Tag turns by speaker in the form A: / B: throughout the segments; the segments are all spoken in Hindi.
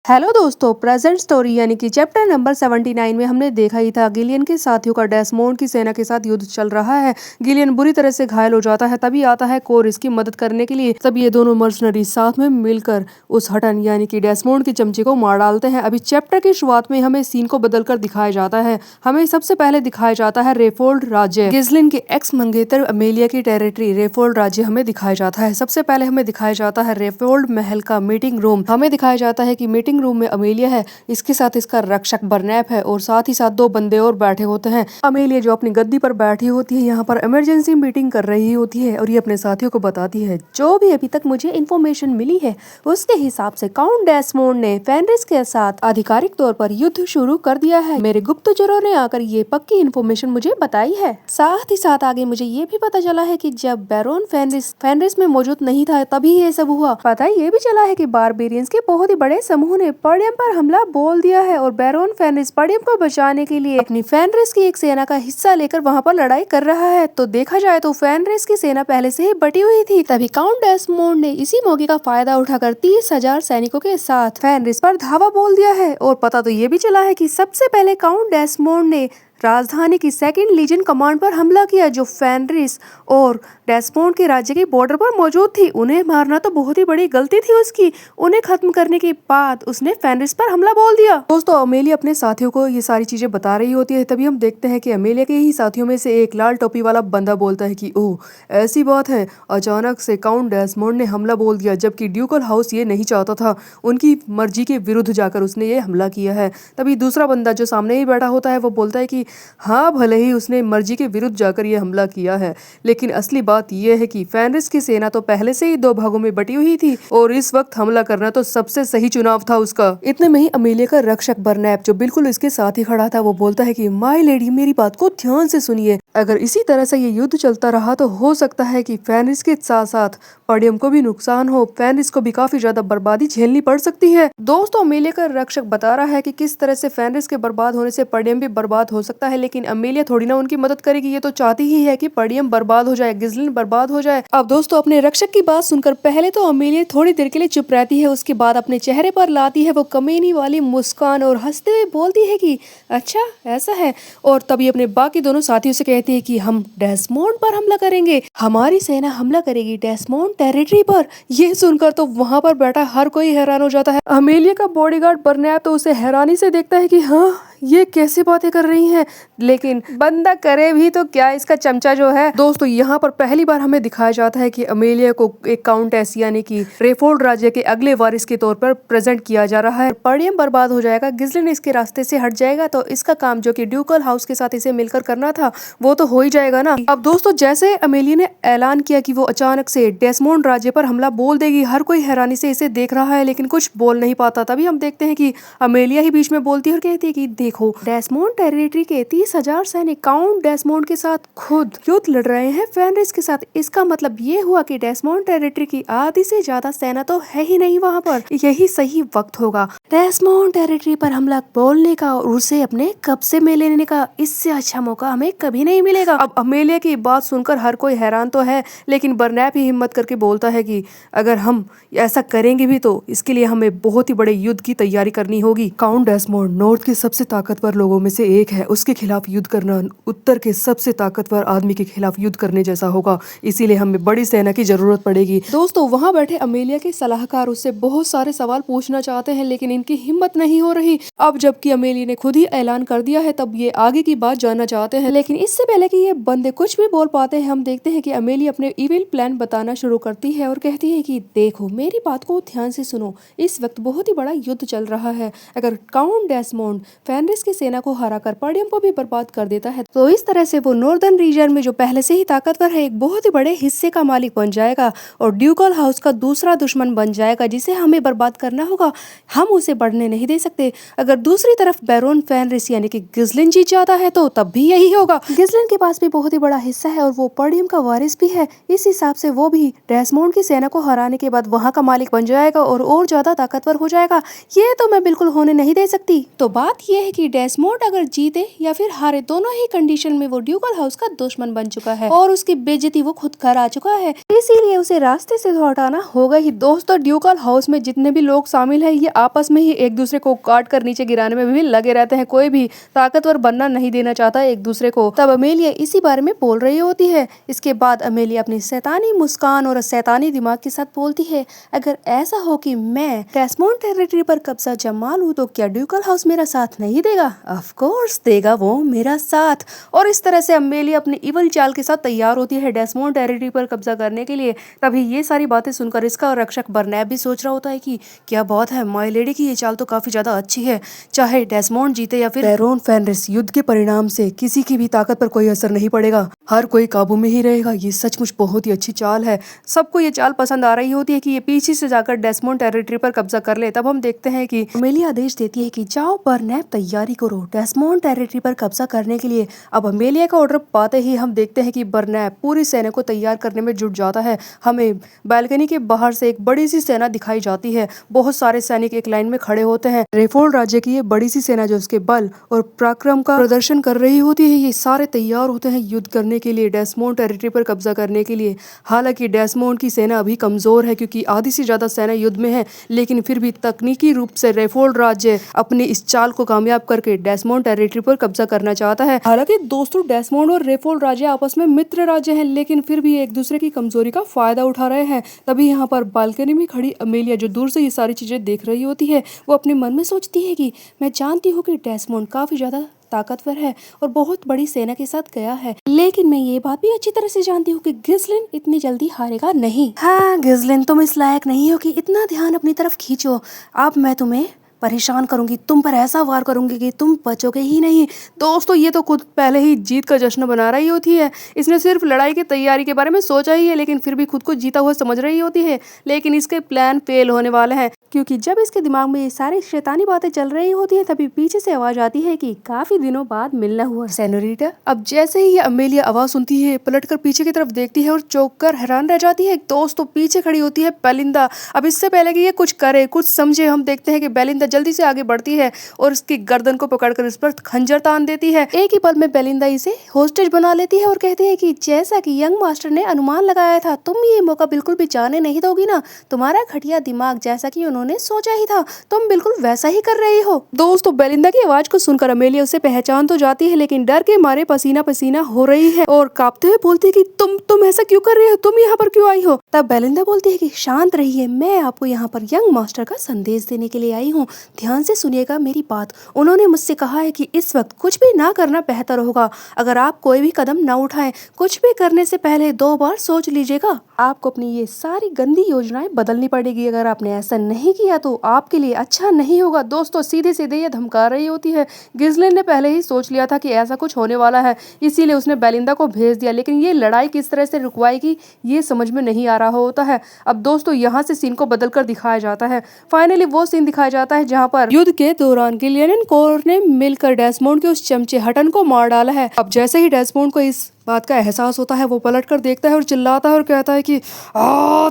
A: हेलो दोस्तों, प्रेजेंट स्टोरी यानी कि चैप्टर नंबर 79 में हमने देखा ही था गिलियन के साथियों का डेस्मोंड की सेना के साथ युद्ध चल रहा है। गिलियन बुरी तरह से घायल हो जाता है, तभी आता है कोर इसकी मदद करने के लिए। तब ये दोनों मर्सनरी साथ में मिलकर उस हटन यानी कि डेस्मोंड के चमचे को मार डालते हैं। अभी चैप्टर की शुरुआत में हमें सीन को बदलकर दिखाया जाता है। हमें सबसे पहले दिखाया जाता है रेफोल्ड राज्य, गिस्लिन के एक्स मंगेतर अमेलिया की टेरिटरी रेफोल्ड राज्य हमें दिखाया जाता है। सबसे पहले हमें दिखाया जाता है रेफोल्ड महल का मीटिंग रूम। हमें दिखाया जाता है कि मीटिंग रूम में अमेलिया है, इसके साथ इसका रक्षक बर्नैप है और साथ ही साथ दो बंदे और बैठे होते हैं। अमेलिया जो अपनी गद्दी पर बैठी होती है यहाँ पर इमरजेंसी मीटिंग कर रही होती है और ये अपने साथियों को बताती है जो भी अभी तक मुझे इन्फॉर्मेशन मिली है उसके हिसाब से काउंट डेस्मोंड ने फेनरिस के साथ आधिकारिक तौर पर युद्ध शुरू कर दिया है। मेरे गुप्तचरों ने आकर ये पक्की इन्फॉर्मेशन मुझे बताई है। साथ ही साथ आगे मुझे ये भी पता चला है कि जब बैरोन फेनरिस में मौजूद नहीं था तभी ये सब हुआ। पता ये भी चला है कि बारबेरियंस के बहुत ही बड़े समूह ने पर्डियम पर हमला बोल दिया है और बैरोन फेनरिस पर्डियम को बचाने के लिए अपनी फेनरिस की एक सेना का हिस्सा लेकर वहां पर लड़ाई कर रहा है। तो देखा जाए तो फेनरिस की सेना पहले से ही बटी हुई थी। तभी काउंट डेस्मोंड ने इसी मौके का फायदा उठाकर 30,000 सैनिकों के साथ फेनरिस पर धावा बोल दिया है। और पता तो ये भी चला है कि सबसे पहले काउंट डेस्मोंड ने राजधानी की सेकंड लीजन कमांड पर हमला किया जो फेनरिस और डेस्मोंड के राज्य के बॉर्डर पर मौजूद थी। उन्हें मारना तो बहुत ही बड़ी गलती थी उसकी। उन्हें खत्म करने के बाद उसने फेनरिस पर हमला बोल दिया। दोस्तों, अमेलिया अपने साथियों को ये सारी चीजें बता रही होती है। तभी हम देखते हैं कि अमेलिया के ही साथियों में से एक लाल टोपी वाला बंदा बोलता है कि ओह, ऐसी बात है, अचानक से काउंट डेस्मोंड ने हमला बोल दिया, जबकि ड्यूकल हाउस ये नहीं चाहता था। उनकी मर्जी के विरुद्ध जाकर उसने ये हमला किया है। तभी दूसरा बंदा जो सामने ही बैठा होता है वो बोलता है कि हाँ, भले ही उसने मर्जी के विरुद्ध जाकर ये हमला किया है, लेकिन असली बात यह है कि फेनरिस की सेना तो पहले से ही दो भागों में बटी हुई थी और इस वक्त हमला करना तो सबसे सही चुनाव था उसका। इतने में ही अमेलिया का रक्षक बर्नैप जो बिल्कुल इसके साथ ही खड़ा था वो बोलता है कि माय लेडी, मेरी बात को ध्यान से सुनिए। अगर इसी तरह से ये युद्ध चलता रहा तो हो सकता है कि फेनरिस के साथ साथ पर्डियम को भी नुकसान हो, फेनरिस को भी काफी ज्यादा बर्बादी झेलनी पड़ सकती है। दोस्तों, अमेलिया का रक्षक बता रहा है कि किस तरह से फेनरिस के बर्बाद होने से पर्डियम भी बर्बाद हो सकता है, लेकिन अमेलिया थोड़ी ना उनकी मदद करेगी। ये तो चाहती ही है कि पर्डियम बर्बाद हो जाए, गिस्लिन बर्बाद हो जाए। अब दोस्तों, अपने रक्षक की बात सुनकर पहले तो अमेलिया थोड़ी देर के लिए चुप रहती है, उसके बाद अपने चेहरे पर लाती है वो कमीनी वाली मुस्कान और हंसते हुए बोलती है कि अच्छा ऐसा है। और तभी अपने बाकी दोनों साथियों से कहती है कि हम डेस्मोंड पर हमला करेंगे, हमारी सेना हमला करेगी डेस्मोंड टेरिटरी पर। ये सुनकर तो वहां पर बैठा हर कोई हैरान हो जाता है। अमेलिया का बॉडीगार्ड बर्नैप तो उसे हैरानी से देखता है कि हाँ, ये कैसी बातें कर रही हैं, लेकिन बंदा करे भी तो क्या, इसका चमचा जो है। दोस्तों, यहाँ पर पहली बार हमें दिखाया जाता है कि अमेलिया को एक काउंटेस यानी कि रेफोल्ड राज्य के अगले वारिस के तौर पर प्रेजेंट किया जा रहा है। पर्डियम बर्बाद हो जाएगा, गिस्लिन इसके रास्ते से हट जाएगा, तो इसका काम जो कि ड्यूकल हाउस के साथ इसे मिलकर करना था वो तो हो ही जाएगा ना। अब दोस्तों, जैसे अमेलिया ने ऐलान किया कि वो अचानक से डेस्मोंड राज्य पर हमला बोल देगी, हर कोई हैरानी से इसे देख रहा है लेकिन कुछ बोल नहीं पाता। तभी हम देखते हैं कि अमेलिया ही बीच में बोलती है और कहती है कि देखो, डेस्मोंड टेरिटरी के 30,000 सैनिक काउंट डेस्मोंड के साथ खुद युद्ध लड़ रहे हैं फेनरिस के साथ। इसका मतलब ये हुआ कि डेस्मोंड टेरिटरी की आधी से ज्यादा सेना तो है ही नहीं वहाँ पर। यही सही वक्त होगा डेस्मोंड टेरिटरी पर हमला बोलने का और उसे अपने कब्जे में लेने का। इससे अच्छा मौका हमें कभी नहीं मिलेगा। अब अमेलिया की बात सुनकर हर कोई हैरान तो है, लेकिन बर्नैप ही हिम्मत करके बोलता है कि अगर हम ऐसा करेंगे भी तो इसके लिए हमें बहुत ही बड़े युद्ध की तैयारी करनी होगी। काउंट डेस्मोंड नॉर्थ के सबसे ताकतवर लोगों में से एक है, उसके खिलाफ युद्ध करना उत्तर के सबसे ताकतवर आदमी के खिलाफ युद्ध करने जैसा होगा, इसीलिए हमें बड़ी सेना की जरूरत पड़ेगी। दोस्तों, वहां बैठे अमेलिया के सलाहकार उससे बहुत सारे सवाल पूछना चाहते हैं लेकिन इनकी हिम्मत नहीं हो रही। अब जबकि अमेलिया ने खुद ही ऐलान कर दिया है तब ये आगे की बात जानना चाहते हैं, लेकिन इससे पहले कि ये बंदे कुछ भी बोल पाते हैं हम देखते हैं कि अमेलिया अपने इविल प्लान बताना शुरू करती है और कहती है कि देखो, मेरी बात को ध्यान से सुनो, इस वक्त बहुत ही बड़ा युद्ध चल रहा है। अगर काउंट डेस्मोंड फेनरिस की सेना को हराकर पर्डियम को भी बर्बाद कर देता है तो इस तरह से वो नॉर्दर्न रीजन में जो पहले से ही ताकतवर है एक बहुत ही बड़े हिस्से का मालिक बन जाएगा और ड्यूकल हाउस का दूसरा दुश्मन बन जाएगा जिसे हमें बर्बाद करना होगा। हम उसे बढ़ने नहीं दे सकते। अगर दूसरी तरफ बैरोन फेनरिस यानी कि गिस्लिन जीत जाता है तो तब भी यही होगा। गिस्लिन के पास भी बहुत ही बड़ा हिस्सा है और वो पर्डियम का वारिस भी है। इस हिसाब से वो भी डेस्मोंड की सेना को हराने के बाद वहां का मालिक बन जाएगा और ज्यादा ताकतवर हो जाएगा। ये तो मैं बिल्कुल होने नहीं दे सकती। तो बात यह है कि डेस्मोंड अगर जीते या फिर हारे, दोनों ही कंडीशन में वो ड्यूकल हाउस का दुश्मन बन चुका है और उसकी बेइज्जती वो खुद कर आ चुका है, इसीलिए उसे रास्ते से तो हटाना होगा ही। दोस्तों, ड्यूकल हाउस में जितने भी लोग शामिल है, ये आपस में ही एक दूसरे को काट कर नीचे गिराने में भी लगे रहते हैं। कोई भी ताकतवर बनना नहीं देना चाहता एक दूसरे को। तब अमेलिया इसी बारे में बोल रही होती है। इसके बाद अमेलिया अपनी शैतानी मुस्कान और शैतानी दिमाग के साथ बोलती है, अगर ऐसा हो कि मैं डेस्मोंड टेरिटरी पर कब्जा जमा लूं तो क्या ड्यूकल हाउस मेरा साथ नहीं देगा? ऑफ कोर्स देगा वो मेरा साथ। और इस तरह से अमेलिया अपनी इवल चाल के साथ तैयार होती है डेस्मोंड टेरिटरी पर कब्जा करने के लिए। तभी ये सारी बातें सुनकर इसका रक्षक बर्नैब भी सोच रहा होता है कि क्या बात है, माय लेडी की ये चाल तो काफी ज्यादा अच्छी है। चाहे डेस्मोंड जीते या फिर बैरोन फेनरिस, युद्ध के परिणाम से किसी की भी ताकत पर कोई असर नहीं पड़ेगा, हर कोई काबू में ही रहेगा। ये सचमुच बहुत ही अच्छी चाल है। सबको ये चाल पसंद आ रही होती है कि ये पीछे से जाकर डेस्मोंड टेरिटरी पर कब्जा कर ले। तब हम देखते हैं कि अमेलिया आदेश देती है कि जाओ बर्नैब, तैयारी करो डेस्मोंड टेरिटरी पर कब्जा करने के लिए। अब अमेलिया का ऑर्डर पाते ही हम देखते हैं कि बर्नैब पूरी सेना को तैयार करने में जुट जाता है। हमें बालकनी के बाहर से एक बड़ी सी सेना दिखाई जाती है। बहुत सारे सैनिक एक लाइन में खड़े होते हैं। रेफोल्ड राज्य की ये बड़ी सी सेना जो उसके बल और पराक्रम का प्रदर्शन कर रही होती है, ये सारे तैयार होते हैं युद्ध करने के लिए, डेस्मोंड टेरिटरी पर कब्जा करने के लिए। हालांकि डेस्मोंड की सेना अभी कमजोर है क्योंकि आधी से ज्यादा सेना युद्ध में है, लेकिन फिर भी तकनीकी रूप से रेफोल्ड राज्य अपनी इस चाल को कामयाब करके डेस्मोंड टेरिटरी पर कब्जा करना चाहता है। हालांकि दोस्तों, डेस्मोंड और रेफोल्ड राज्य आपस में मित्र राज्य हैं, लेकिन फिर भी एक दूसरे की कमजोरी का फायदा उठा रहे हैं। तभी यहाँ पर बालकनी में खड़ी अमेलिया, जो दूर से ये सारी चीजें देख रही होती है, वो अपने मन में सोचती है कि मैं जानती हूँ कि डेस्मोंड काफी ज्यादा ताकतवर है और बहुत बड़ी सेना के साथ गया है, लेकिन मैं ये बात भी अच्छी तरह से जानती हूँ कि गिस्लिन इतनी जल्दी हारेगा नहीं। हाँ गिस्लिन, तुम इस लायक नहीं हो कि इतना ध्यान अपनी तरफ खींचो। अब मैं तुम्हें परेशान करूंगी, तुम पर ऐसा वार करूंगी कि तुम बचोगे ही नहीं। दोस्तों, ये तो खुद पहले ही जीत का जश्न बना रही होती है। इसने सिर्फ लड़ाई की तैयारी के बारे में सोचा ही है, लेकिन फिर भी खुद को जीता हुआ समझ रही होती है। लेकिन इसके प्लान फेल होने वाले हैं, क्योंकि जब इसके दिमाग में ये सारी शैतानी बातें चल रही होती है, तभी पीछे से आवाज आती है कि काफी दिनों बाद मिलना हुआ सेनोरिटा। अब जैसे ही ये अमेलिया आवाज सुनती है, पलटकर पीछे की तरफ देखती है और चौंक कर हैरान रह जाती है। दोस्तों, पीछे खड़ी होती है बेलिंदा। अब इससे पहले कि ये कुछ करे, कुछ समझे, हम देखते हैं कि बेलिंदा जल्दी से आगे बढ़ती है और उसकी गर्दन को पकड़कर इस पर खंजर तान देती है। एक ही पल में बेलिंदा इसे होस्टेज बना लेती है और कहती है कि जैसा कि यंग मास्टर ने अनुमान लगाया था, तुम ये मौका बिल्कुल भी जाने नहीं दोगी ना। तुम्हारा घटिया दिमाग, जैसा कि उन्होंने सोचा ही था, तुम बिल्कुल वैसा ही कर रही हो। दोस्तों, बेलिंदा की आवाज को सुनकर अमेलिया उसे पहचान तो जाती है, लेकिन डर के मारे पसीना पसीना हो रही है और कांपते हुए बोलती है कि तुम ऐसा क्यों कर रही हो, तुम यहाँ पर क्यों आई हो? तब बेलिंदा बोलती है कि शांत रहिए, मैं आपको यहाँ पर यंग मास्टर का संदेश देने के लिए आई हूँ। ध्यान से सुनिएगा मेरी बात। उन्होंने मुझसे कहा है कि इस वक्त कुछ भी ना करना बेहतर होगा। अगर आप कोई भी कदम ना उठाएं, कुछ भी करने से पहले 2 बार सोच लीजिएगा। आपको अपनी ये सारी गंदी योजनाएं बदलनी पड़ेगी। अगर आपने ऐसा नहीं किया तो आपके लिए अच्छा नहीं होगा। दोस्तों, सीधे सीधे ये धमका रही होती है। गिस्लिन ने पहले ही सोच लिया था कि ऐसा कुछ होने वाला है, इसीलिए उसने बेलिंदा को भेज दिया, लेकिन ये लड़ाई किस तरह से रुकवाएगी ये समझ में नहीं आ रहा होता है। अब दोस्तों, यहाँ से सीन को बदल कर दिखाया जाता है। फाइनली वो सीन दिखाया जाता है जहाँ पर युद्ध के दौरान गिलियन एंड कोर ने मिलकर डेस्मोंड के उस चमचे हटन को मार डाला है। अब जैसे ही डेस्मोंड को इस बात का एहसास होता है, वो पलटकर देखता है और चिल्लाता है और कहता है कि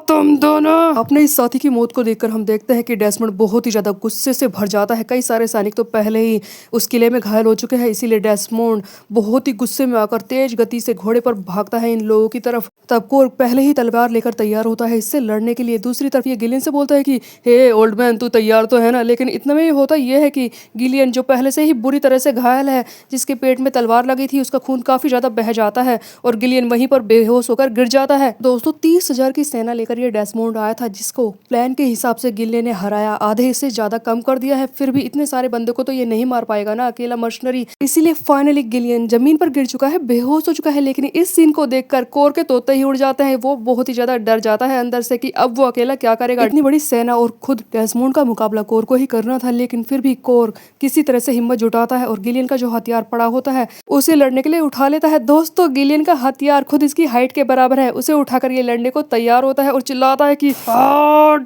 A: तुम दोनों। अपने इस साथी की मौत को देखकर हम देखते हैं कि डेस्मोंड बहुत ही ज्यादा गुस्से से भर जाता है। कई सारे सैनिक तो पहले ही उस किले में घायल हो चुके हैं, इसीलिए डेस्मोंड बहुत ही गुस्से में आकर तेज गति से घोड़े पर भागता है इन लोगों की तरफ। तब कोर पहले ही तलवार लेकर तैयार होता है इससे लड़ने के लिए। दूसरी तरफ ये गिलियन से बोलता है कि हे ओल्ड मैन, तू तैयार तो है ना? लेकिन इतना में होता यह है कि गिलियन, जो पहले से ही बुरी तरह से घायल है, जिसके पेट में तलवार लगी थी, उसका खून काफी ज्यादा बह जाता है और गिलियन वहीं पर बेहोश होकर गिर जाता है। दोस्तों, 30,000 की सेना लेकर ये डेस्मोंड आया था, जिसको प्लान के हिसाब से गिलियन ने हराया, आधे से ज्यादा कम कर दिया है। फिर भी इतने सारे बंदे को तो ये नहीं मार पाएगा ना, अकेला मर्शनरी। इसीलिए फाइनली गिलियन जमीन पर गिर चुका है, बेहोश हो चुका है। लेकिन इस सीन को देखकर कोर के तोते ही उड़ जाते हैं। वो बहुत ही ज्यादा डर जाता है अंदर से कि अब वो अकेला क्या करेगा। इतनी बड़ी सेना और खुद डेस्मोंड का मुकाबला कोर को ही करना था, लेकिन फिर भी कोर किसी तरह से हिम्मत जुटाता है और गिलियन का जो हथियार पड़ा होता है उसे लड़ने के लिए उठा लेता है। दोस्तों, गिलियन का हथियार खुद इसकी हाइट के बराबर है। उसे उठाकर ये लड़ने को तैयार होता है और चिल्लाता है कि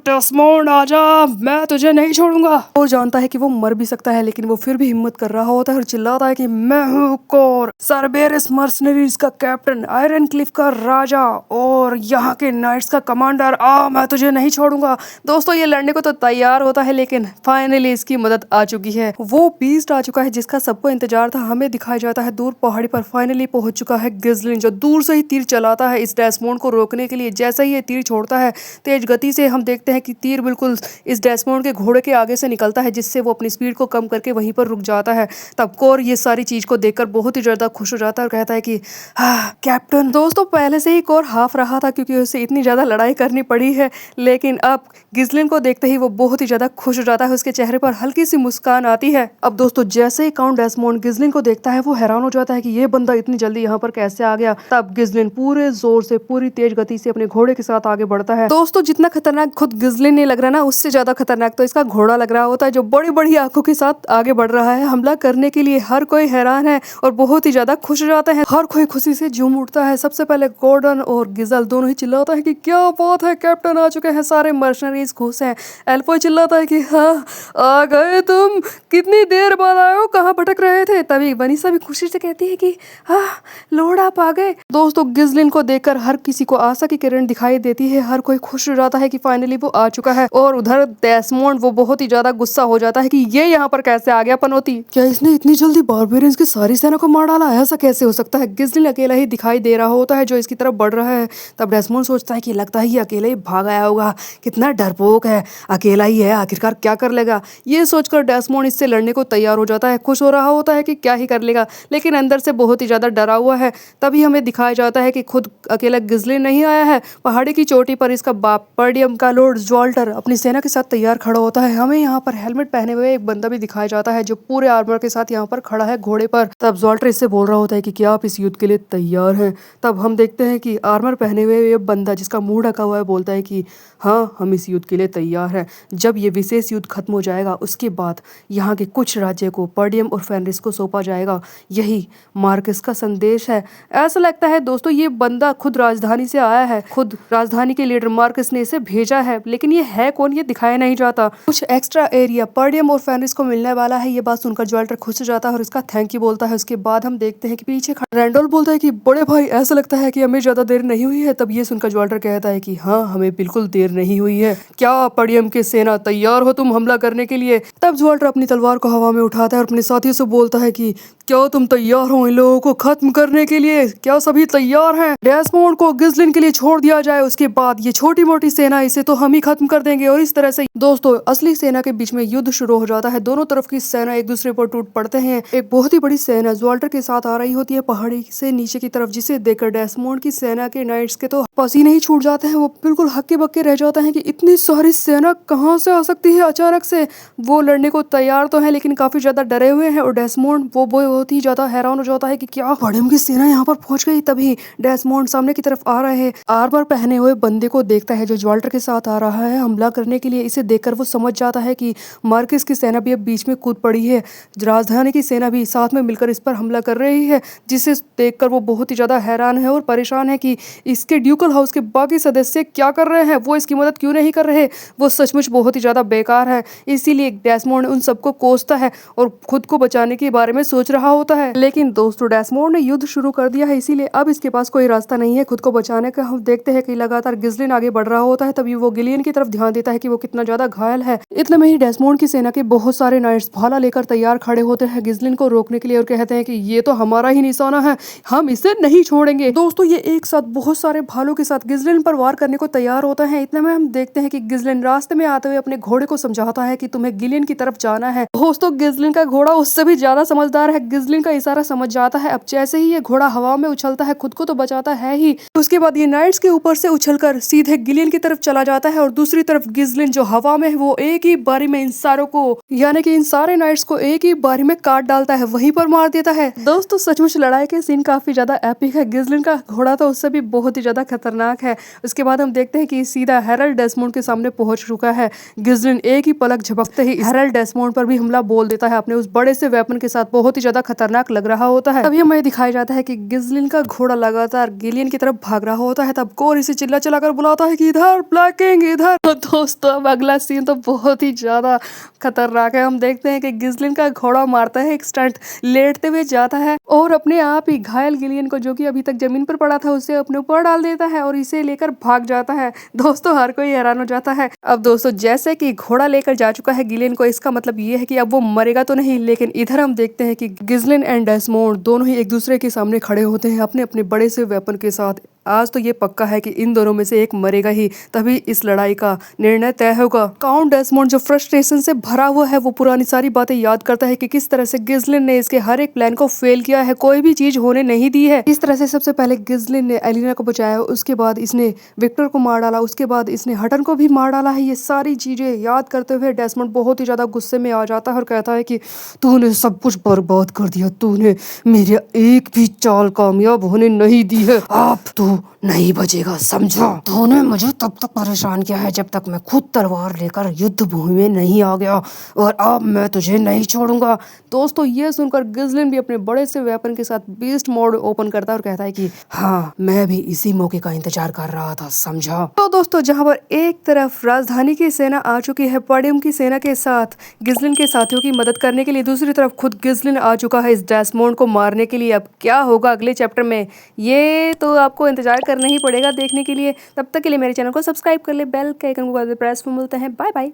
A: डेस्मोंड आजा, मैं तुझे नहीं छोड़ूंगा। और जानता है कि वो मर भी सकता है, लेकिन वो फिर भी हिम्मत कर रहा होता है और चिल्लाता है कि मैं हूँ कोर, सर्बेरिस मर्सनरीज का कैप्टन, आयरन क्लिफ का राजा। और यहाँ के नाइट्स का कमांडर मैं तुझे नहीं छोड़ूंगा। दोस्तों ये लड़ने को तो तैयार होता है, लेकिन फाइनली इसकी मदद आ चुकी है। वो बीस्ट आ चुका है जिसका सबको इंतजार था। हमें दिखाया जाता है दूर पहाड़ी पर फाइनली पहुंच चुका है गिज़लिन, जो दूर से ही तीर चलाता है इस डेस्मोंड को रोकने के लिए। जैसे ही ये तीर छोड़ता है तेज गति से, हम देखते हैं कि तीर बिल्कुल इस डेस्मोंड के घोड़े के आगे से निकलता है, जिससे वो अपनी स्पीड को कम करके वहीं पर रुक जाता है। तब कोर ये सारी चीज को देखकर बहुत ही ज्यादा खुश हो जाता है और कहता है कि कैप्टन। दोस्तों पहले से ही कोर हाफ रहा था क्योंकि उसे इतनी ज्यादा लड़ाई करनी पड़ी है, लेकिन अब गिज़लिन को देखते ही वो बहुत ही ज्यादा खुश हो जाता है। उसके चेहरे पर हल्की सी मुस्कान आती है। अब दोस्तों जैसे ही काउंट डेस्मोंड गिज़लिन को देखता है वो हैरान हो जाता है कि ये बंदा इतनी जल्दी यहाँ पर कैसे आ गया। तब गिज़लिन पूरे जोर से पूरी तेज गति से अपने घोड़े के साथ आगे बढ़ता है। दोस्तों जितना खतरनाक खुद गिज़लिन नहीं लग रहा ना, उससे ज्यादा खतरनाक तो इसका घोड़ा लग रहा होता है, जो बड़ी बड़ी आंखों के साथ आगे बढ़ रहा है हमला करने के लिए। हर कोई हैरान है और बहुत ही ज्यादा खुश हो जाते हैं। हर कोई खुशी से झूम उठता है। सबसे पहले गॉर्डन और गिज़ल दोनों ही चिल्लाता है कि क्या बात है, कैप्टन आ चुके हैं, सारे मर्सनरीज खुश हैं। एल्फो चिल्लाता है कि हाँ आ गए तुम, कितनी देर बाद आए हो, कहाँ भटक रहे थे। तभी वनीसा भी खुशी से कहती है कि हाँ लॉर्ड आप आ गए। दोस्तों गिज़लिन को देखकर हर किसी को आशा की किरण दिखाई देती है। हर कोई खुश हो जाता है कि फाइनली वो आ चुका है। और उधर डेस्मोंड वो बहुत ही ज्यादा गुस्सा हो जाता है कि ये यहाँ पर कैसे आ गया पनौती, क्या इसने इतनी जल्दी बारबेरियंस की सारी सेना को मार डाला, ऐसा कैसे हो सकता है। गिज़लिन अकेला ही दिखाई दे रहा होता है जो इसकी तरफ बढ़ रहा है। तब डेस्मोंड सोचता है कि लगता है ये अकेला ही भाग आया होगा, कितना डरपोक है, अकेला ही है, आखिरकार क्या कर लेगा। ये सोचकर डेस्मोंड इससे लड़ने को तैयार हो जाता है। खुश हो रहा होता है कि क्या ही कर लेगा, लेकिन अंदर से बहुत ही ज्यादा डरा हुआ है। तभी हमें दिखाया जाता है कि खुद अकेला गिज़लिन नहीं आया है। पहाड़ी की चोटी पर इसका बाप पर्डियम का लॉर्ड ज्वाल्टर अपनी सेना के साथ तैयार खड़ा होता है। हमें यहाँ पर हेलमेट पहने हुए एक बंदा भी दिखाया जाता है जो पूरे आर्मर के साथ यहाँ पर खड़ा है घोड़े पर। तब ज्वाल्टर इससे बोल रहा होता है कि क्या आप इस युद्ध के लिए तैयार हैं। तब हम देखते हैं कि आर्मर पहने हुए ये बंदा जिसका मुंह ढका हुआ है बोलता है कि हाँ हम इस युद्ध के लिए तैयार हैं। जब ये विशेष युद्ध खत्म हो जाएगा उसके बाद यहाँ के कुछ राज्य को पर्डियम और फेनरिस को सौंपा जाएगा। यही मार्कस का संदेश है। ऐसा लगता है दोस्तों ये बंदा खुद राजधानी से आया है, खुद राजधानी के लीडर मार्कस ने इसे भेजा है, लेकिन ये है कौन ये दिखाया नहीं जाता। कुछ एक्स्ट्रा एरिया पर्डियम और फेनरिस को मिलने वाला है। ये बात सुनकर ज्वाल्टर खुश हो जाता है और इसका थैंक यू बोलता है। उसके बाद हम देखते हैं कि पीछे रैंडोल्फ बोलता है कि बड़े भाई ऐसा लगता है कि हमें ज्यादा देर नहीं हुई है। तब ये सुनकर ज्वाल्टर कहता है कि हाँ हमें बिल्कुल देर नहीं हुई है, क्या पर्डियम की सेना तैयार हो तुम हमला करने के लिए। तब ज्वाल्टर अपनी तलवार को हवा में उठाता है और अपने साथियों से बोलता है कि क्या तुम तैयार हो इन लोगों को खत्म करने के लिए, क्या सभी तैयार हैं। डेस्मोंड को गिज़लिन के लिए छोड़ दिया जाए, उसके बाद ये छोटी मोटी सेना इसे तो हम ही खत्म कर देंगे। और इस तरह से दोस्तों असली सेना के बीच में युद्ध शुरू हो जाता है। दोनों तरफ की सेना एक दूसरे पर टूट पड़ते हैं। एक बहुत ही बड़ी सेना ज्वाल्टर के साथ आ रही होती है पहाड़ी से नीचे की तरफ, जिसे देखकर डेस्मोंड की सेना के नाइट्स के तो पसीने ही छूट जाते हैं। वो बिल्कुल हक्के बक्के रह जाते हैं कि इतनी सारी सेना कहाँ से आ सकती है अचानक से। वो लड़ने को तैयार तो है लेकिन काफी ज्यादा डरे हुए हैं। और डेस्मोंड वो बहुत ही ज्यादा हैरान हो जाता है कि क्या पर्डियम की सेना यहाँ पर पहुंच गई। तभी डेस्मोंड सामने की तरफ आ रहे आर्मर पहने हुए बंदे को देखता है जो ज्वाल्टर के साथ आ रहा है हमला करने के लिए। इसे देखकर वो समझ जाता है कि मार्कस की सेना भी अब बीच में कूद पड़ी है, राजधानी की सेना भी साथ में मिलकर इस पर हमला कर रही है। जिसे देखकर वो बहुत ही ज्यादा हैरान है और परेशान है कि इसके ड्यूकल हाउस के बाकी सदस्य क्या कर रहे हैं, वो इसकी मदद क्यों नहीं कर रहे। वो सचमुच बहुत ही ज्यादा बेकार है। इसीलिए डेस्मोंड उन सबको कोसता है और खुद को बचाने के बारे में सोच रहा होता है। लेकिन दोस्तों डेस्मोंड ने युद्ध शुरू कर दिया है, इसीलिए अब इसके पास कोई रास्ता नहीं है खुद को बचाने का। हम देखते हैं कि लगातार गिज़लिन आगे बढ़ रहा होता है। तभी वो गिलियन की तरफ ध्यान देता है कि वो कितना ज्यादा घायल है। इतने में ही डेस्मोंड की सेना के बहुत सारे नाइट्स भाला लेकर तैयार खड़े होते हैं गिज़लिन को रोकने के लिए और कहते हैं कि ये तो हमारा ही निशाना है, हम इसे नहीं छोड़ेंगे। दोस्तों ये एक साथ बहुत सारे भालों के साथ गिज़लिन पर वार करने को तैयार होता है। इतने में हम देखते हैं कि गिज़लिन रास्ते में आते हुए अपने घोड़े को समझाता है कि तुम्हें गिलियन की तरफ जाना है। दोस्तों गिज़लिन का घोड़ा उससे भी ज्यादा समझदार है। गिज़लिन का इशारा समझ जाता है। अब जैसे ही ये घोड़ा हवा में उछलता है खुद को तो बचाता है ही, उसके बाद ये नाइट्स के ऊपर से उछलकर सीधे गिलियन की तरफ चला जाता है। और दूसरी तरफ गिज़लिन जो हवा में है वो एक ही बारी में इन सारों को यानी कि इन सारे नाइट्स को एक ही बारी में काट डालता है, वहीं पर मार देता है। दोस्तों सचमुच लड़ाई के सीन काफी ज्यादा एपिक है। गिज़लिन का घोड़ा तो उससे भी बहुत ही ज्यादा खतरनाक है। उसके बाद हम देखते हैं कि सीधा हेरल्ड डेस्मोंड के सामने पहुंच चुका है। गिज़लिन एक ही पलक झपकते ही हेरल्ड डेस्मोंड पर भी हमला बोल देता है अपने उस बड़े से वेपन के साथ। बहुत ही ज्यादा खतरनाक लग रहा होता है। तभी हमें दिखाया जाता है कि गिज़लिन का घोड़ा लगातार गिलियन की तरफ भाग रहा होता है, तब कोर इसे चिल्ला चिल्लाकर बुलाता है कि इधर ब्लैक किंग इधर। तो दोस्तों अब अगला सीन तो बहुत ही ज्यादा खतरनाक है। हम देखते हैं कि गिसलिन का घोड़ा मारता है एक स्टंट, लेटते हुए जाता है और अपने आप ही घायल गिलियन को, जो कि अभी तक जमीन पर पड़ा था, उसे अपने ऊपर डाल देता है और इसे लेकर भाग जाता है। दोस्तों हर कोई हैरान हो जाता है। अब दोस्तों जैसे कि घोड़ा लेकर जा चुका है गिलियन को, इसका मतलब ये है कि अब वो मरेगा तो नहीं, लेकिन इधर हम देखते हैं कि गिसलिन एंड डेस्मोंड दोनों ही एक दूसरे के सामने खड़े होते हैं अपने अपने बड़े से वेपन के साथ। आज तो ये पक्का है कि इन दोनों में से एक मरेगा ही, तभी इस लड़ाई का निर्णय तय होगा। काउंट डेस्मोंड जो फ्रस्ट्रेशन से भरा हुआ है, वो पुरानी सारी बातें याद करता है कि किस तरह से गिसलिन ने इसके हर एक प्लान को फेल किया है, कोई भी चीज होने नहीं दी है। इस तरह से सबसे पहले गिसलिन ने एलिना को बचाया, उसके बाद इसने विक्टर को मार डाला, उसके बाद इसने हटन को भी मार डाला है। ये सारी चीजें याद करते हुए डेस्मोंड बहुत ही ज्यादा गुस्से में आ जाता है और कहता है कि तूने सब कुछ बर्बाद कर दिया, तूने मेरे एक भी चाल कामयाब होने नहीं दी है, अब तू नहीं बचेगा, समझा? तूने मुझे तब तक परेशान किया है जब तक मैं खुद तलवार लेकर युद्ध भूमि में नहीं आ गया, और अब मैं तुझे नहीं छोड़ूंगा। दोस्तों ये सुनकर गिसलिन भी अपने बड़े से वेपन के साथ बीस्ट मोड ओपन करता है और कहता है कि हाँ, मैं भी इसी मौके का इंतजार कर रहा था, समझा? तो दोस्तों जहां पर एक तरफ राजधानी की सेना आ चुकी है पडियम की सेना के साथ गिसलिन के साथियों की मदद करने के लिए, दूसरी तरफ खुद गिसलिन आ चुका है इस डेस्मोंड को मारने के लिए। अब क्या होगा अगले चैप्टर में, ये तो आपको इंतजार करना ही पड़ेगा देखने के लिए। तब तक के लिए मेरे चैनल को सब्सक्राइब कर ले, बेल के आइकन को प्रेस पर। मिलते हैं, बाय बाय।